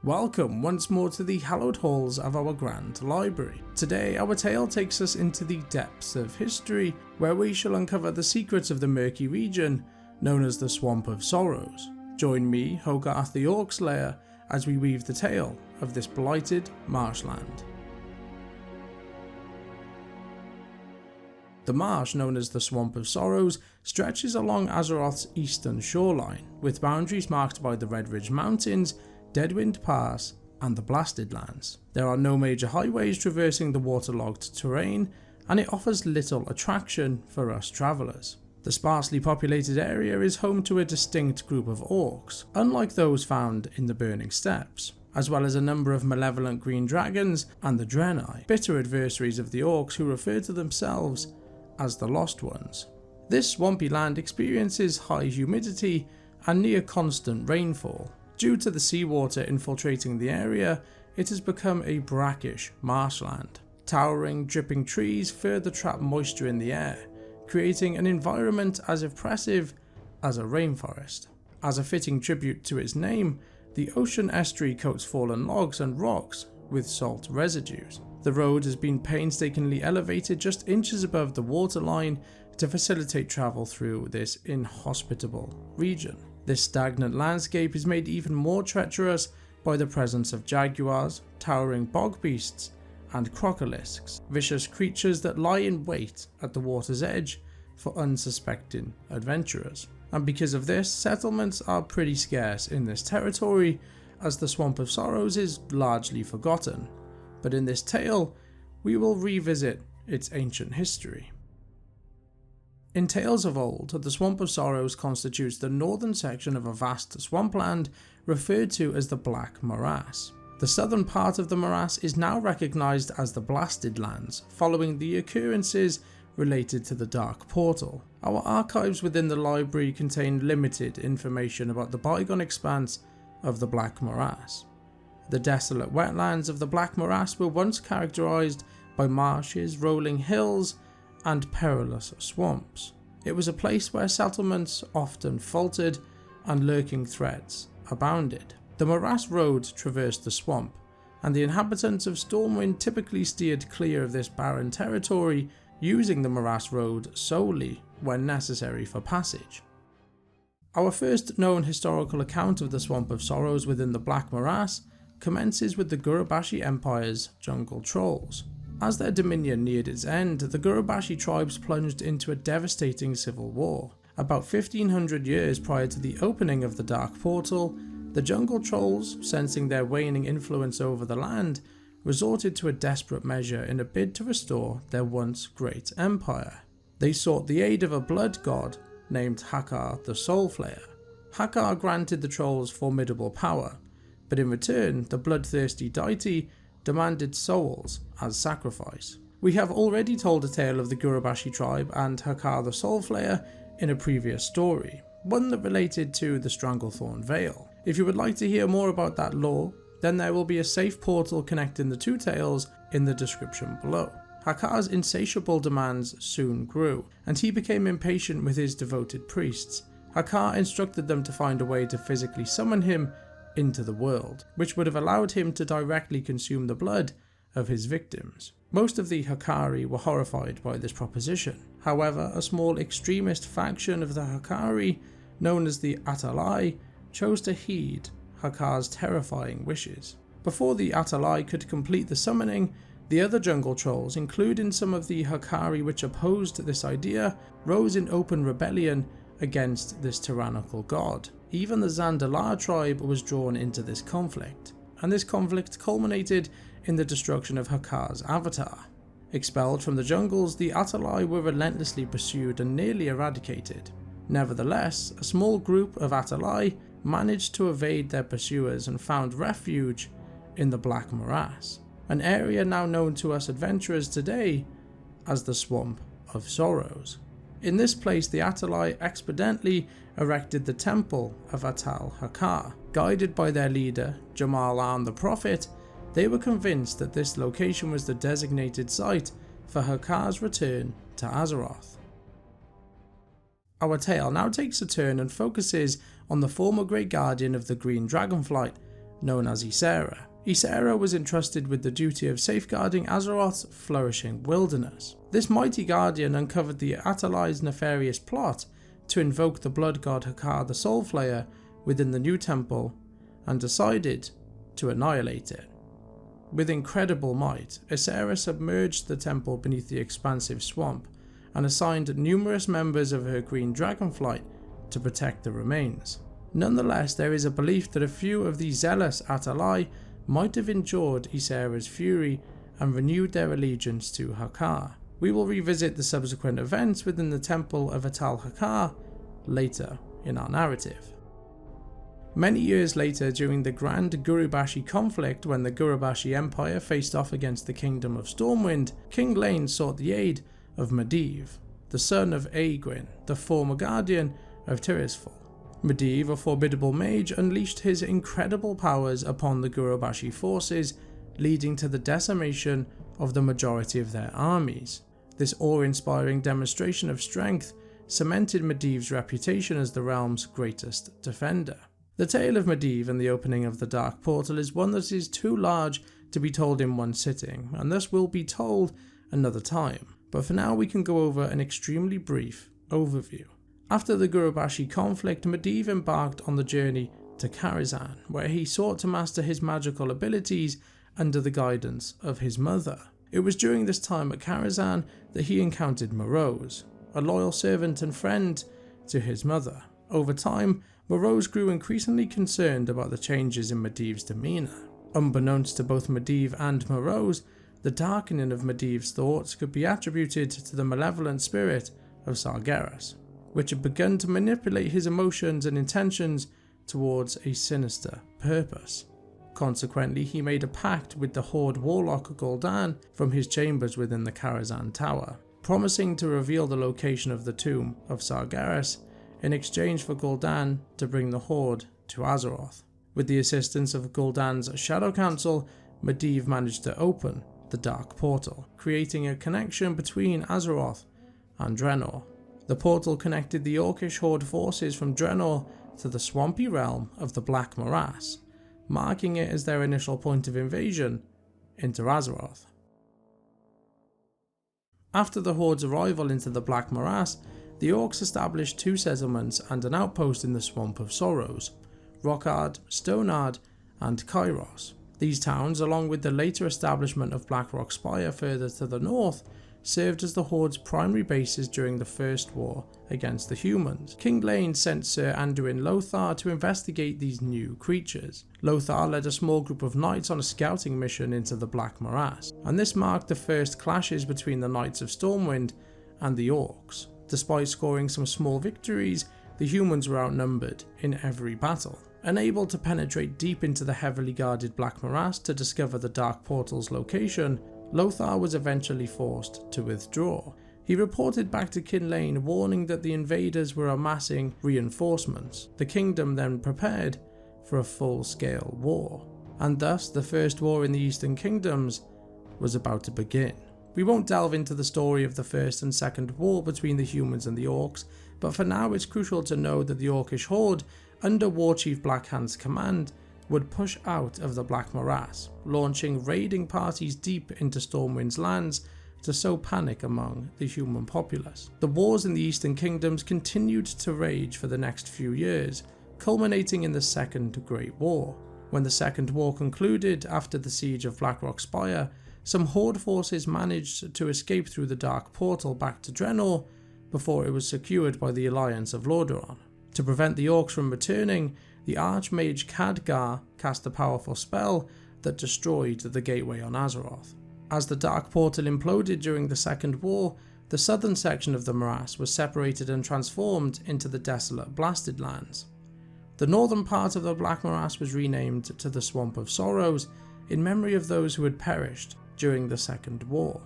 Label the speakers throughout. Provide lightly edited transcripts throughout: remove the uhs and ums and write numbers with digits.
Speaker 1: Welcome once more to the hallowed halls of our grand library. Today our tale takes us into the depths of history, where we shall uncover the secrets of the murky region known as the Swamp of Sorrows. Join me, Hakkar the Soulflayer, as we weave the tale of this blighted marshland. The marsh, known as the Swamp of Sorrows, stretches along Azeroth's eastern shoreline, with boundaries marked by the Red Ridge Mountains, Deadwind Pass, and the Blasted Lands. There are no major highways traversing the waterlogged terrain, and it offers little attraction for us travellers. The sparsely populated area is home to a distinct group of orcs, unlike those found in the Burning Steppes, as well as a number of malevolent green dragons and the Draenei, bitter adversaries of the orcs who refer to themselves as the Lost Ones. This swampy land experiences high humidity and near constant rainfall. Due to the seawater infiltrating the area, it has become a brackish marshland. Towering, dripping trees further trap moisture in the air, creating an environment as oppressive as a rainforest. As a fitting tribute to its name, the ocean estuary coats fallen logs and rocks with salt residues. The road has been painstakingly elevated just inches above the waterline to facilitate travel through this inhospitable region. This stagnant landscape is made even more treacherous by the presence of jaguars, towering bog beasts, and crocolisks, vicious creatures that lie in wait at the water's edge for unsuspecting adventurers. And because of this, settlements are pretty scarce in this territory, as the Swamp of Sorrows is largely forgotten. But in this tale, we will revisit its ancient history. In tales of old, the Swamp of Sorrows constitutes the northern section of a vast swampland referred to as the Black Morass. The southern part of the morass is now recognised as the Blasted Lands, following the occurrences related to the Dark Portal. Our archives within the library contain limited information about the bygone expanse of the Black Morass. The desolate wetlands of the Black Morass were once characterised by marshes, rolling hills, and perilous swamps. It was a place where settlements often faltered and lurking threats abounded. The morass road traversed the swamp, and the inhabitants of Stormwind typically steered clear of this barren territory, using the morass road solely when necessary for passage. Our first known historical account of the Swamp of Sorrows within the Black Morass commences with the Gurubashi Empire's jungle trolls. As their dominion neared its end, the Gurubashi tribes plunged into a devastating civil war. About 1500 years prior to the opening of the Dark Portal, the jungle trolls, sensing their waning influence over the land, resorted to a desperate measure in a bid to restore their once great empire. They sought the aid of a blood god named Hakkar the Soulflayer. Hakkar granted the trolls formidable power, but in return, the bloodthirsty deity demanded souls as sacrifice. We have already told a tale of the Gurubashi tribe and Hakkar the Soulflayer in a previous story, one that related to the Stranglethorn Vale. If you would like to hear more about that lore, then there will be a safe portal connecting the two tales in the description below. Hakkar's insatiable demands soon grew, and he became impatient with his devoted priests. Hakkar instructed them to find a way to physically summon him into the world, which would have allowed him to directly consume the blood of his victims. Most of the Hakkari were horrified by this proposition. However, a small extremist faction of the Hakkari, known as the Atal'Hakkar, chose to heed Hakkar's terrifying wishes. Before the Atal'Hakkar could complete the summoning, the other jungle trolls, including some of the Hakkari which opposed this idea, rose in open rebellion against this tyrannical god. Even the Zandalar tribe was drawn into this conflict, and this conflict culminated in the destruction of Hakkar's avatar. Expelled from the jungles, the Atal'Hakkar were relentlessly pursued and nearly eradicated. Nevertheless, a small group of Atal'Hakkar managed to evade their pursuers and found refuge in the Black Morass, an area now known to us adventurers today as the Swamp of Sorrows. In this place, the Atal'Hakkar expeditiously erected the Temple of Atal'Hakkar. Guided by their leader, Jamal the Prophet, they were convinced that this location was the designated site for Hakkar's return to Azeroth. Our tale now takes a turn and focuses on the former Great Guardian of the Green Dragonflight, known as Ysera. Ysera was entrusted with the duty of safeguarding Azeroth's flourishing wilderness. This mighty guardian uncovered the Atal'ai's nefarious plot to invoke the blood god Hakkar the Soulflayer within the new temple and decided to annihilate it. With incredible might, Ysera submerged the temple beneath the expansive swamp and assigned numerous members of her Green Dragonflight to protect the remains. Nonetheless, there is a belief that a few of the zealous Atal'ai might have endured Ysera's fury and renewed their allegiance to Hakkar. We will revisit the subsequent events within the Temple of Atal'Hakkar later in our narrative. Many years later, during the Grand Gurubashi conflict, when the Gurubashi Empire faced off against the Kingdom of Stormwind, King Lane sought the aid of Medivh, the son of Aegwyn, the former guardian of Tirisfal. Medivh, a formidable mage, unleashed his incredible powers upon the Gurubashi forces, leading to the decimation of the majority of their armies. This awe-inspiring demonstration of strength cemented Medivh's reputation as the realm's greatest defender. The tale of Medivh and the opening of the Dark Portal is one that is too large to be told in one sitting, and thus will be told another time. But for now we can go over an extremely brief overview. After the Gurubashi conflict, Medivh embarked on the journey to Karazhan, where he sought to master his magical abilities under the guidance of his mother. It was during this time at Karazhan that he encountered Morass, a loyal servant and friend to his mother. Over time, Morass grew increasingly concerned about the changes in Medivh's demeanour. Unbeknownst to both Medivh and Morass, the darkening of Medivh's thoughts could be attributed to the malevolent spirit of Sargeras, which had begun to manipulate his emotions and intentions towards a sinister purpose. Consequently, he made a pact with the Horde warlock Gul'dan from his chambers within the Karazhan Tower, promising to reveal the location of the tomb of Sargeras in exchange for Gul'dan to bring the Horde to Azeroth. With the assistance of Gul'dan's Shadow Council, Medivh managed to open the Dark Portal, creating a connection between Azeroth and Draenor. The portal connected the Orcish Horde forces from Draenor to the swampy realm of the Black Morass, marking it as their initial point of invasion into Azeroth. After the Horde's arrival into the Black Morass, the Orcs established two settlements and an outpost in the Swamp of Sorrows, Rockard, Stonard, and Kairos. These towns, along with the later establishment of Blackrock Spire further to the north, served as the Horde's primary bases during the First War against the humans. King Lane sent Sir Anduin Lothar to investigate these new creatures. Lothar led a small group of knights on a scouting mission into the Black Morass, and this marked the first clashes between the Knights of Stormwind and the Orcs. Despite scoring some small victories, the humans were outnumbered in every battle. Unable to penetrate deep into the heavily guarded Black Morass to discover the Dark Portal's location, Lothar was eventually forced to withdraw. He reported back to King Lane, warning that the invaders were amassing reinforcements. The kingdom then prepared for a full-scale war, and thus the First War in the Eastern Kingdoms was about to begin. We won't delve into the story of the First and Second War between the humans and the Orcs, but for now it's crucial to know that the Orcish Horde, under Warchief Blackhand's command, would push out of the Black Morass, launching raiding parties deep into Stormwind's lands to sow panic among the human populace. The wars in the Eastern Kingdoms continued to rage for the next few years, culminating in the Second Great War. When the Second War concluded after the siege of Blackrock Spire, some Horde forces managed to escape through the Dark Portal back to Draenor before it was secured by the Alliance of Lordaeron. To prevent the Orcs from returning, the Archmage Khadgar cast a powerful spell that destroyed the gateway on Azeroth. As the Dark Portal imploded during the Second War, the southern section of the morass was separated and transformed into the desolate Blasted Lands. The northern part of the Black Morass was renamed to the Swamp of Sorrows in memory of those who had perished during the Second War.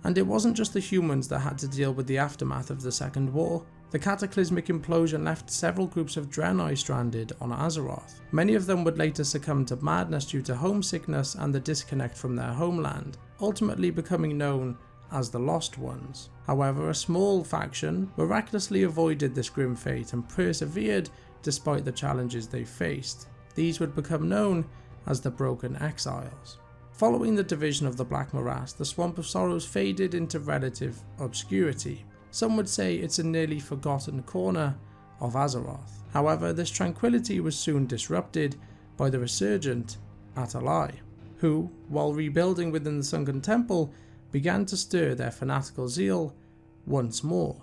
Speaker 1: And it wasn't just the humans that had to deal with the aftermath of the Second War. The cataclysmic implosion left several groups of Draenei stranded on Azeroth. Many of them would later succumb to madness due to homesickness and the disconnect from their homeland, ultimately becoming known as the Lost Ones. However, a small faction miraculously avoided this grim fate and persevered despite the challenges they faced. These would become known as the Broken Exiles. Following the division of the Black Morass, the Swamp of Sorrows faded into relative obscurity. Some would say it's a nearly forgotten corner of Azeroth. However, this tranquility was soon disrupted by the resurgent Atal'ai, who, while rebuilding within the Sunken Temple, began to stir their fanatical zeal once more.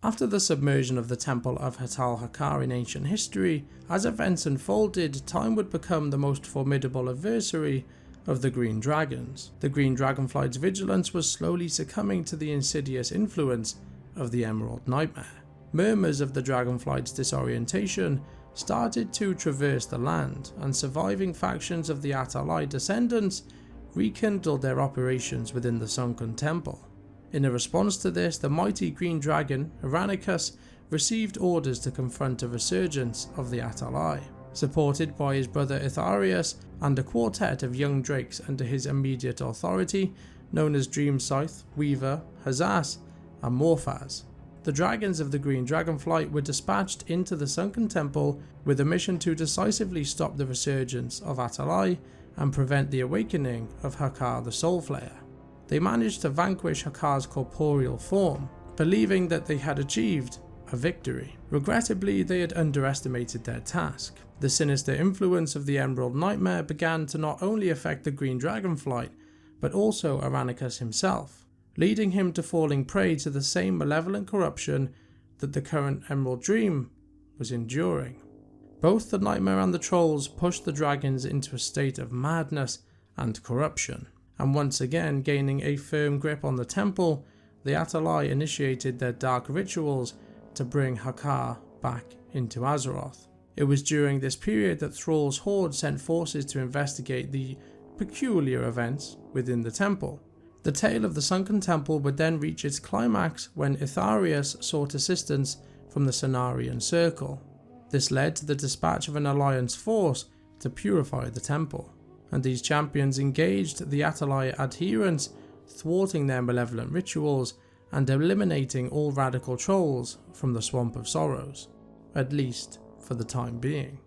Speaker 1: After the submersion of the Temple of Atal'Hakkar in ancient history, as events unfolded, time would become the most formidable adversary of the Green Dragons. The Green Dragonflight's vigilance was slowly succumbing to the insidious influence of the Emerald Nightmare. Murmurs of the Dragonflight's disorientation started to traverse the land, and surviving factions of the Atal'ai descendants rekindled their operations within the Sunken Temple. In a response to this, the mighty green dragon, Irenicus, received orders to confront a resurgence of the Atal'ai. Supported by his brother Itharius and a quartet of young drakes under his immediate authority, known as Dreamscythe, Weaver, Hazas, and Morphaz, the dragons of the Green Dragonflight were dispatched into the Sunken Temple with a mission to decisively stop the resurgence of Atal'ai and prevent the awakening of Hakkar the Soulflayer. They managed to vanquish Hakkar's corporeal form, believing that they had achieved a victory. Regrettably, they had underestimated their task. The sinister influence of the Emerald Nightmare began to not only affect the Green Dragonflight, but also Irenicus himself, leading him to falling prey to the same malevolent corruption that the current Emerald Dream was enduring. Both the Nightmare and the Trolls pushed the dragons into a state of madness and corruption, and once again gaining a firm grip on the temple, the Atal'ai initiated their dark rituals to bring Hakkar back into Azeroth. It was during this period that Thrall's horde sent forces to investigate the peculiar events within the temple. The tale of the Sunken Temple would then reach its climax when Itharius sought assistance from the Cenarian Circle. This led to the dispatch of an alliance force to purify the temple, and these champions engaged the Atal'ai adherents, thwarting their malevolent rituals and eliminating all radical trolls from the Swamp of Sorrows, at least for the time being.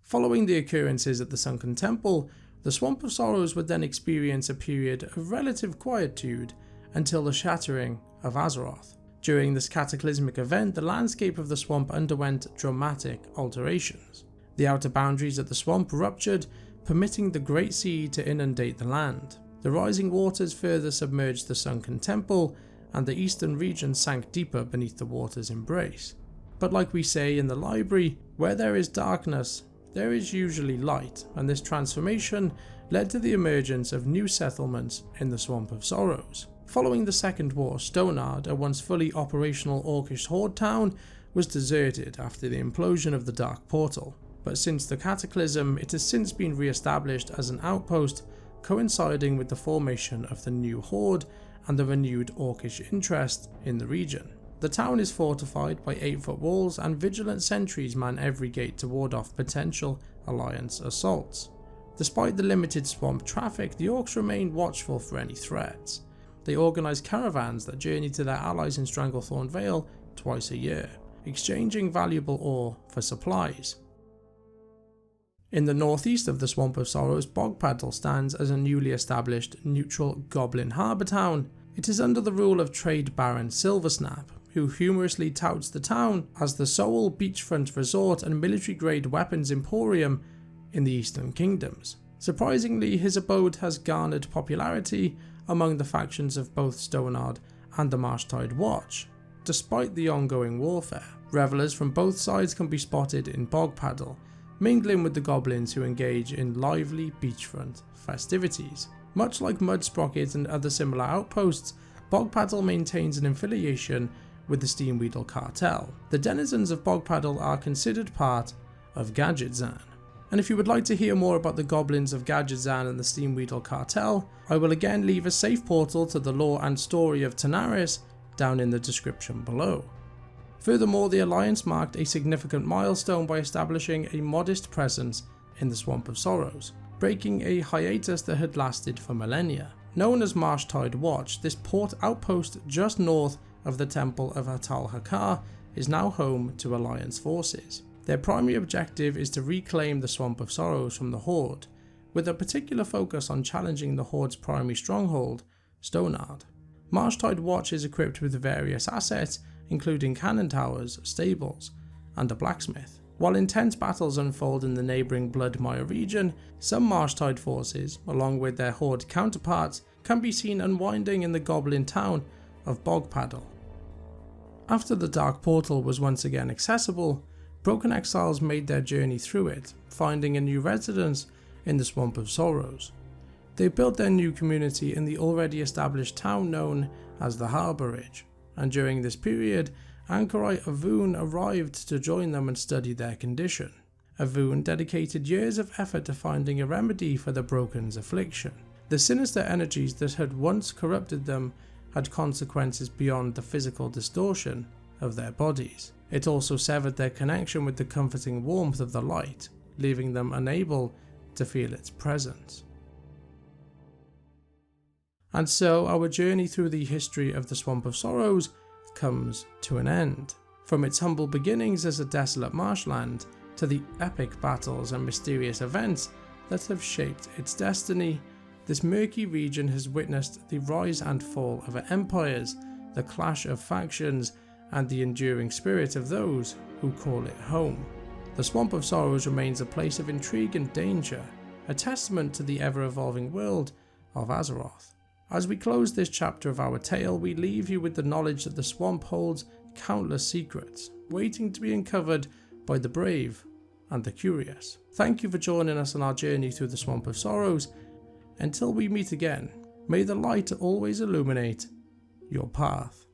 Speaker 1: Following the occurrences at the Sunken Temple, the Swamp of Sorrows would then experience a period of relative quietude until the shattering of Azeroth. During this cataclysmic event, the landscape of the swamp underwent dramatic alterations. The outer boundaries of the swamp ruptured, permitting the Great Sea to inundate the land. The rising waters further submerged the Sunken Temple, and the eastern region sank deeper beneath the water's embrace. But like we say in the library, where there is darkness, there is usually light, and this transformation led to the emergence of new settlements in the Swamp of Sorrows. Following the Second War, Stonard, a once fully operational orcish horde town, was deserted after the implosion of the Dark Portal. But since the Cataclysm, it has since been re-established as an outpost, coinciding with the formation of the new horde and the renewed orcish interest in the region. The town is fortified by 8-foot walls, and vigilant sentries man every gate to ward off potential alliance assaults. Despite the limited swamp traffic, the orcs remain watchful for any threats. They organise caravans that journey to their allies in Stranglethorn Vale twice a year, exchanging valuable ore for supplies. In the northeast of the Swamp of Sorrows, Bogpaddle stands as a newly established neutral goblin harbour town. It is under the rule of Trade Baron Silversnap, who humorously touts the town as the sole beachfront resort and military-grade weapons emporium in the Eastern Kingdoms. Surprisingly, his abode has garnered popularity among the factions of both Stonard and the Marshtide Watch. Despite the ongoing warfare, revelers from both sides can be spotted in Bogpaddle, mingling with the goblins who engage in lively beachfront festivities. Much like Mudsprocket and other similar outposts, Bogpaddle maintains an affiliation with the Steamweedle cartel. The denizens of Bogpaddle are considered part of Gadgetzan. And if you would like to hear more about the goblins of Gadgetzan and the Steamweedle cartel, I will again leave a safe portal to the lore and story of Tanaris down in the description below. Furthermore, the Alliance marked a significant milestone by establishing a modest presence in the Swamp of Sorrows, breaking a hiatus that had lasted for millennia. Known as Marshtide Watch, this port outpost just north of the Temple of Atal'Hakkar is now home to Alliance forces. Their primary objective is to reclaim the Swamp of Sorrows from the Horde, with a particular focus on challenging the Horde's primary stronghold, Stonard. Marshtide Watch is equipped with various assets, including cannon towers, stables, and a blacksmith. While intense battles unfold in the neighbouring Bloodmire region, some Marshtide forces, along with their Horde counterparts, can be seen unwinding in the goblin town of Bogpaddle. After the Dark Portal was once again accessible, Broken Exiles made their journey through it, finding a new residence in the Swamp of Sorrows. They built their new community in the already established town known as the Harborage, and during this period, anchorite Avun arrived to join them and study their condition. Avun dedicated years of effort to finding a remedy for the Broken's affliction. The sinister energies that had once corrupted them had consequences beyond the physical distortion of their bodies. It also severed their connection with the comforting warmth of the light, leaving them unable to feel its presence. And so our journey through the history of the Swamp of Sorrows comes to an end. From its humble beginnings as a desolate marshland to the epic battles and mysterious events that have shaped its destiny, this murky region has witnessed the rise and fall of empires, the clash of factions, and the enduring spirit of those who call it home. The Swamp of Sorrows remains a place of intrigue and danger, a testament to the ever-evolving world of Azeroth. As we close this chapter of our tale, we leave you with the knowledge that the swamp holds countless secrets, waiting to be uncovered by the brave and the curious. Thank you for joining us on our journey through the Swamp of Sorrows. Until we meet again, may the light always illuminate your path.